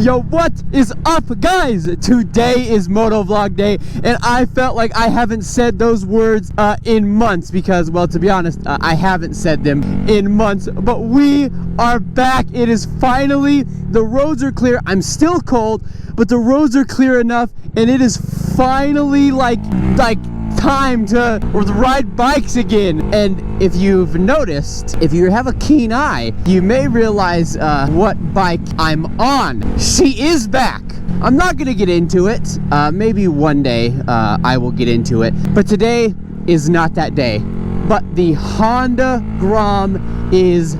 Yo, what is up, guys? Today is motovlog day, and I felt like I haven't said those words in months because, well, to be honest, I haven't said them in months, but we are back. It is finally, the roads are clear. I'm still cold, but the roads are clear enough, and it is finally like time to ride bikes again. And if you've noticed, if you have a keen eye, you may realize what bike I'm on. She is back. I'm not gonna get into it. Maybe one day I will get into it, but today is not that day. But the Honda Grom is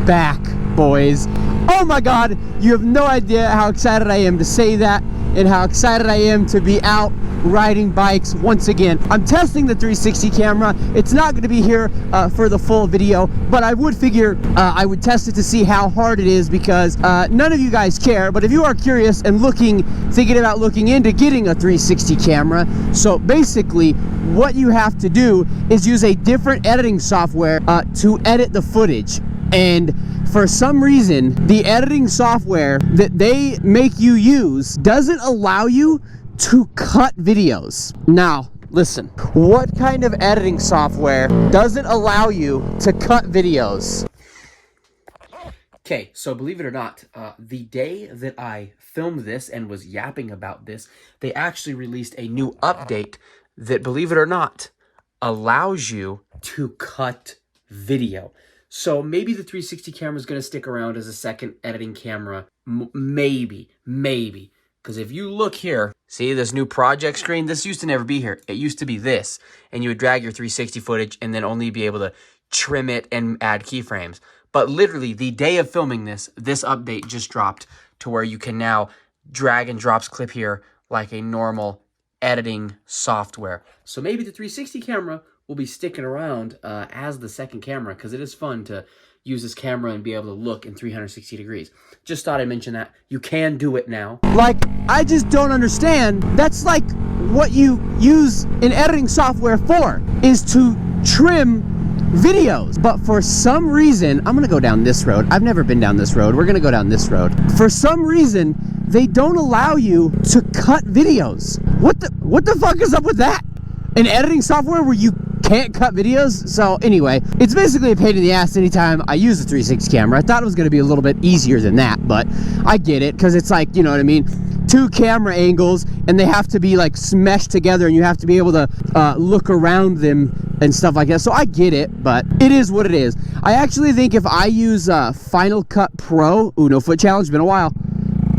back, boys. Oh my god, you have no idea how excited I am to say that and how excited I am to be out riding bikes once again. I'm testing the 360 camera. It's not going to be here for the full video, but I would figure I would test it to see how hard it is because none of you guys care. But if you are curious and thinking about looking into getting a 360 camera, so basically what you have to do is use a different editing software to edit the footage. And for some reason, the editing software that they make you use doesn't allow you to cut videos. Now, listen, what kind of editing software doesn't allow you to cut videos? Okay, so believe it or not, the day that I filmed this and was yapping about this, they actually released a new update that, believe it or not, allows you to cut video. So maybe the 360 camera is going to stick around as a second editing camera. Maybe. Because if you look here, see this new project screen? This used to never be here. It used to be this. And you would drag your 360 footage and then only be able to trim it and add keyframes. But literally, the day of filming this update just dropped to where you can now drag and drop clip here like a normal editing software. So maybe the 360 camera will be sticking around as the second camera because it is fun to use this camera and be able to look in 360 degrees. Just thought I'd mention that. You can do it now. Like, I just don't understand. That's like what you use an editing software for, is to trim videos. But for some reason, I'm gonna go down this road. I've never been down this road. We're gonna go down this road. For some reason, they don't allow you to cut videos. What the fuck is up with that? An editing software where you can't cut videos? So anyway, it's basically a pain in the ass anytime I use a 360 camera. I thought it was going to be a little bit easier than that, but I get it because it's like, you know what I mean, two camera angles and they have to be like meshed together and you have to be able to look around them and stuff like that. So I get it, but it is what it is. I actually think if I use Final Cut Pro, no foot challenge, been a while.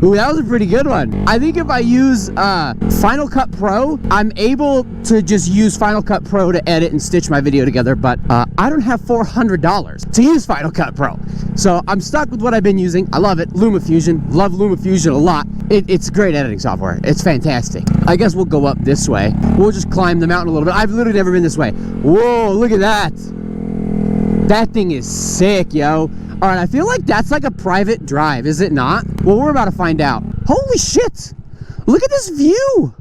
Ooh, that was a pretty good one. I think if I use Final Cut Pro, I'm able to just use Final Cut Pro to edit and stitch my video together, but I don't have $400 to use Final Cut Pro. So I'm stuck with what I've been using. I love it. LumaFusion. Love LumaFusion a lot. It's great editing software. It's fantastic. I guess we'll go up this way. We'll just climb the mountain a little bit. I've literally never been this way. Whoa, look at that. That thing is sick, yo. All right, I feel like that's like a private drive, is it not? Well, we're about to find out. Holy shit! Look at this view!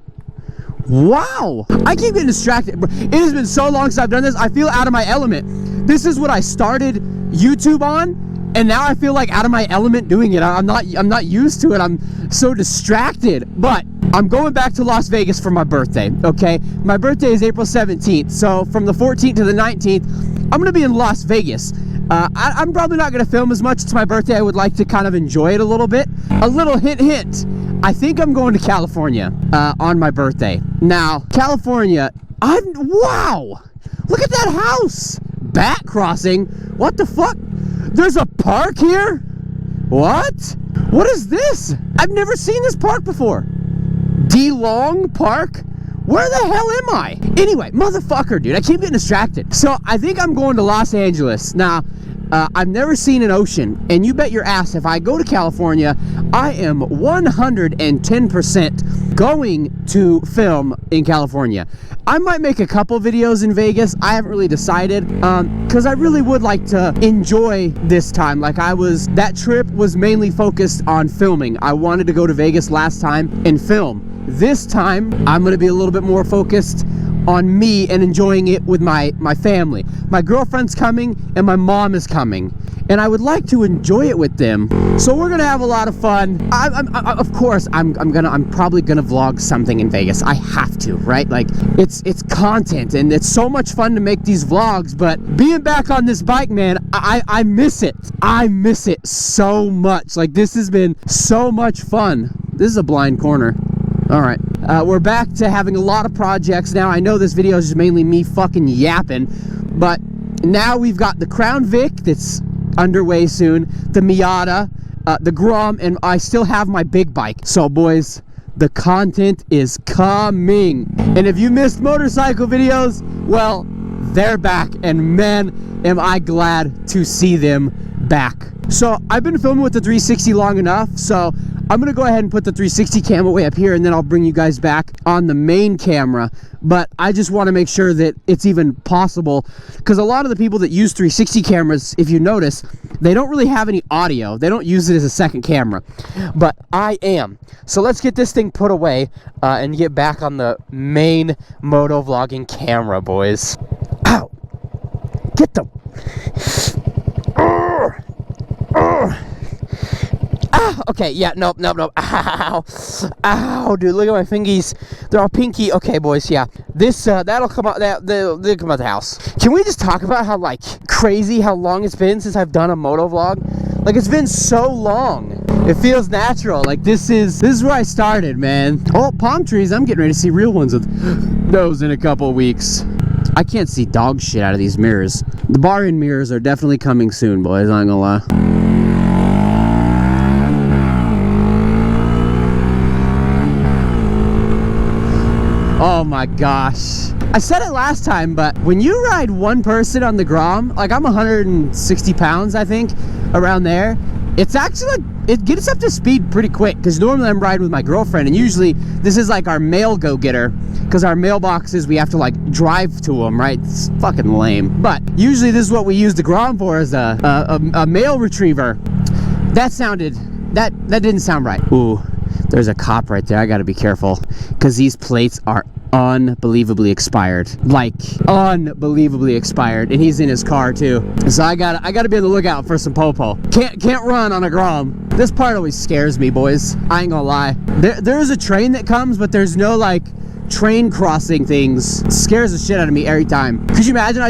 Wow! I keep getting distracted. It has been so long since I've done this, I feel out of my element. This is what I started YouTube on, and now I feel like out of my element doing it. I'm not used to it. I'm so distracted. But I'm going back to Las Vegas for my birthday, okay? My birthday is April 17th, so from the 14th to the 19th, I'm gonna be in Las Vegas. I'm probably not going to film as much. It's my birthday. I would like to kind of enjoy it a little bit. A little hint. I think I'm going to California on my birthday. Now, California, wow! Look at that house! Bat crossing? What the fuck? There's a park here? What? What is this? I've never seen this park before. DeLong Park? Where the hell am I? Anyway, motherfucker, dude, I keep getting distracted. So I think I'm going to Los Angeles. Now, I've never seen an ocean, and you bet your ass if I go to California, I am 110% going to film in California. I might make a couple videos in Vegas. I haven't really decided, because I really would like to enjoy this time. Like that trip was mainly focused on filming. I wanted to go to Vegas last time and film. This time, I'm going to be a little bit more focused on me and enjoying it with my family. My girlfriend's coming and my mom is coming, and I would like to enjoy it with them. So we're gonna have a lot of fun. Of course, I'm probably gonna vlog something in Vegas. I have to, right? Like, it's content, and it's so much fun to make these vlogs. But being back on this bike, man, I miss it. I miss it so much. Like, this has been so much fun. This is a blind corner. All right, we're back to having a lot of projects now. I know this video is just mainly me fucking yapping, but now we've got the Crown Vic that's underway soon, the Miata, the Grom, and I still have my big bike. So boys, the content is coming. And if you missed motorcycle videos, well, they're back, and man, am I glad to see them back. So I've been filming with the 360 long enough, so I'm gonna go ahead and put the 360 camera way up here, and then I'll bring you guys back on the main camera. But I just want to make sure that it's even possible, because a lot of the people that use 360 cameras, if you notice, they don't really have any audio. They don't use it as a second camera, but I am. So let's get this thing put away and get back on the main moto vlogging camera, boys. Ow! Get the... Okay, yeah, nope. Ow, ow, dude, look at my fingies. They're all pinky. Okay, boys, yeah. This, that'll come out, they'll come out the house. Can we just talk about how, like, crazy how long it's been since I've done a moto vlog? Like, it's been so long. It feels natural. Like, this is where I started, man. Oh, palm trees. I'm getting ready to see real ones with those in a couple of weeks. I can't see dog shit out of these mirrors. The bar-in mirrors are definitely coming soon, boys. I ain't gonna lie. Oh my gosh. I said it last time, but when you ride one person on the Grom, like, I'm 160 pounds, I think, around there, it's actually, like, it gets up to speed pretty quick, because normally I'm riding with my girlfriend, and usually this is like our mail go-getter, because our mailboxes, we have to, like, drive to them, right? It's fucking lame. But usually this is what we use the Grom for, is a mail retriever. That didn't sound right. Ooh. There's a cop right there. I gotta be careful, because these plates are unbelievably expired. Like, unbelievably expired. And he's in his car too. So I gotta be on the lookout for some popo. Can't run on a Grom. This part always scares me, boys. I ain't gonna lie. There's a train that comes, but there's no, like, train crossing things. It scares the shit out of me every time. Could you imagine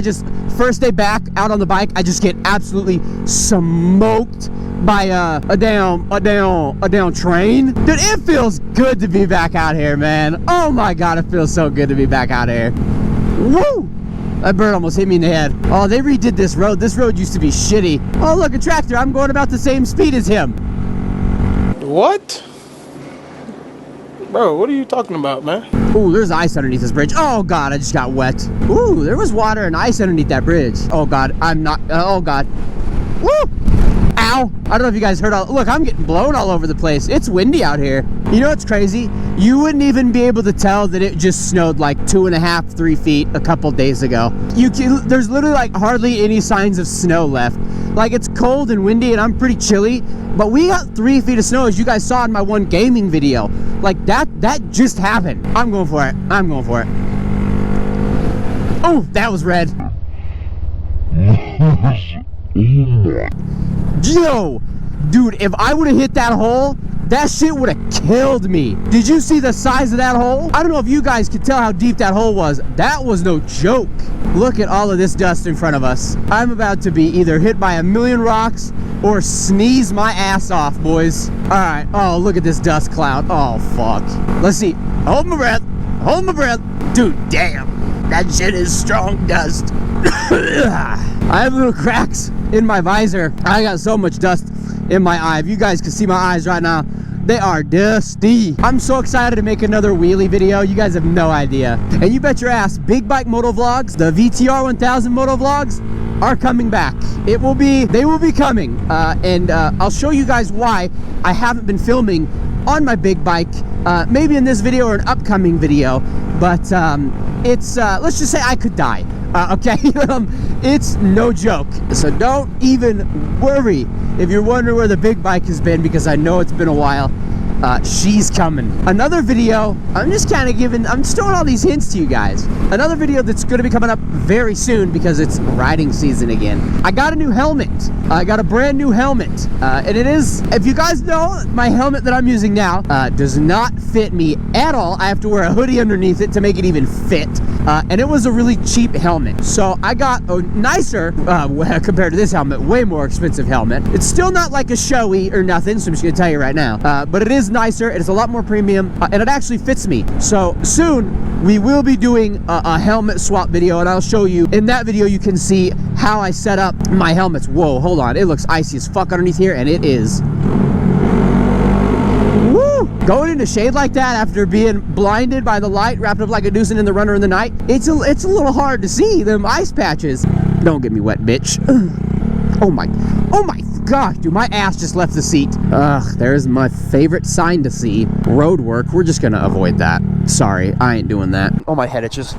first day back out on the bike, I just get absolutely smoked by a down train? Dude, it feels good to be back out here, man. Oh my god, it feels so good to be back out here. Woo! That bird almost hit me in the head. Oh, they redid this road. This road used to be shitty. Oh, look, a tractor. I'm going about the same speed as him. What? Bro, what are you talking about, man? Ooh, there's ice underneath this bridge. Oh god, I just got wet. Ooh, there was water and ice underneath that bridge. Oh god, oh god. Woo! Ow! I don't know if you guys heard look, I'm getting blown all over the place. It's windy out here. You know what's crazy? You wouldn't even be able to tell that it just snowed like 2.5, 3 feet a couple days ago. There's literally, like, hardly any signs of snow left. Like, it's cold and windy and I'm pretty chilly, but we got 3 feet of snow, as you guys saw in my one gaming video. Like, that just happened. I'm going for it. I'm going for it. Oh, that was red. Yo, dude, if I would have hit that hole, that shit would have killed me. Did you see the size of that hole? I don't know if you guys could tell how deep that hole was. That was no joke. Look at all of this dust in front of us. I'm about to be either hit by a million rocks or sneeze my ass off, boys. All right. Oh, look at this dust cloud. Oh, fuck. Let's see. Hold my breath. Hold my breath. Dude, damn. That shit is strong dust. I have little cracks in my visor. I got so much dust in my eye. If you guys can see my eyes right now, they are dusty. I'm so excited to make another wheelie video. You guys have no idea. And you bet your ass, Big Bike Moto Vlogs, the VTR 1000 Moto Vlogs, are coming back. They will be coming. And I'll show you guys why I haven't been filming on my big bike, maybe in this video or an upcoming video. But it's, let's just say I could die. Okay, it's no joke. So don't even worry if you're wondering where the big bike has been, because I know it's been a while. she's coming. Another video, I'm just throwing all these hints to you guys. Another video that's going to be coming up very soon because it's riding season again. I got a new helmet. I got a brand new helmet. And it is, if you guys know, my helmet that I'm using now does not fit me at all. I have to wear a hoodie underneath it to make it even fit. And it was a really cheap helmet. So I got a nicer, compared to this helmet, way more expensive helmet. It's still not like a showy or nothing, so I'm just gonna tell you right now. But it is nicer, it's a lot more premium, and it actually fits me. So soon, we will be doing a helmet swap video, and I'll show you. In that video, you can see how I set up my helmets. Whoa, hold on. It looks icy as fuck underneath here, and it is. Going into shade like that after being blinded by the light, wrapped up like a deucin in the runner in the night, it's a little hard to see them ice patches. Don't get me wet, bitch. Oh my gosh, dude, my ass just left the seat. Ugh, there's my favorite sign to see. Road work, we're just gonna avoid that. Sorry, I ain't doing that. Oh, my head itches.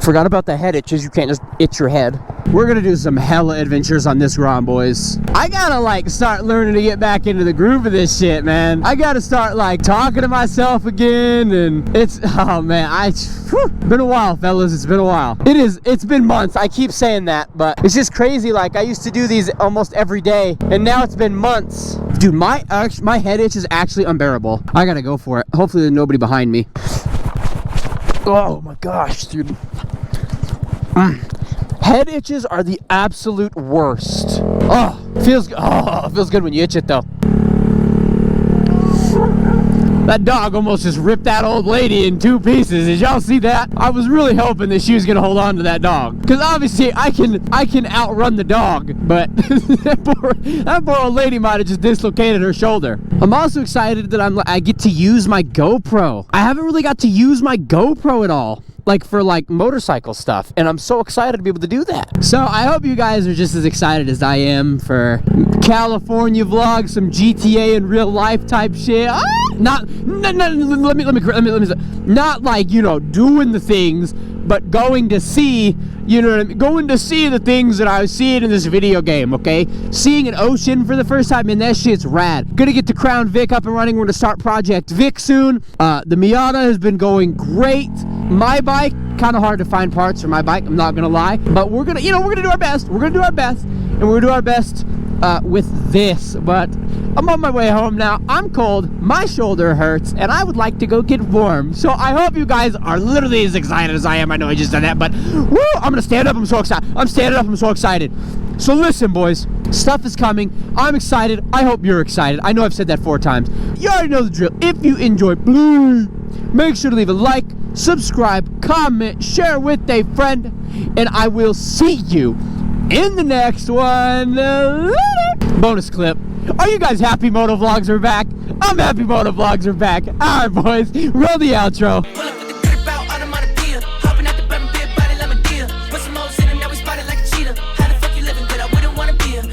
Forgot about the head itches, you can't just itch your head. We're gonna do some hella adventures on this grom, boys. I gotta like start learning to get back into the groove of this shit, man. I gotta start like talking to myself again, and it's, oh man, been a while, fellas, it's been a while. It's been months, I keep saying that, but it's just crazy. Like, I used to do these almost every day, and now it's been months. Dude, my head itch is actually unbearable. I gotta go for it. Hopefully there's nobody behind me. Oh my gosh, dude. Head itches are the absolute worst. Oh, feels good when you itch it though. That dog almost just ripped that old lady in 2 pieces. Did y'all see that? I was really hoping that she was gonna hold on to that dog, because obviously I can outrun the dog, but that poor old lady might have just dislocated her shoulder. I'm also excited that I get to use my GoPro. I haven't really got to use my GoPro at all, like for like motorcycle stuff, and I'm so excited to be able to do that. So I hope you guys are just as excited as I am for California vlogs, some GTA in real life type shit. Not like, you know, doing the things, but going to see, you know what I mean? Going to see the things that I was seeing in this video game, okay? Seeing an ocean for the first time, man, that shit's rad. Gonna get the Crown Vic up and running. We're gonna start Project Vic soon. The Miata has been going great. My bike, kind of hard to find parts for my bike, I'm not gonna lie. But we're gonna, we're gonna do our best. We're gonna do our best, and we're gonna do our best with this. But I'm on my way home now. I'm cold, my shoulder hurts, and I would like to go get warm. So I hope you guys are literally as excited as I am. I know I just done that, but woo, I'm gonna stand up. I'm so excited. I'm standing up. I'm so excited. So listen, boys, stuff is coming. I'm excited. I hope you're excited. I know I've said that 4 times. You already know the drill. If you enjoy, please make sure to leave a like, subscribe, comment, share with a friend, and I will see you in the next one. Bonus clip. Are you guys happy motovlogs are back? I'm happy motovlogs are back. All right, boys, roll the outro.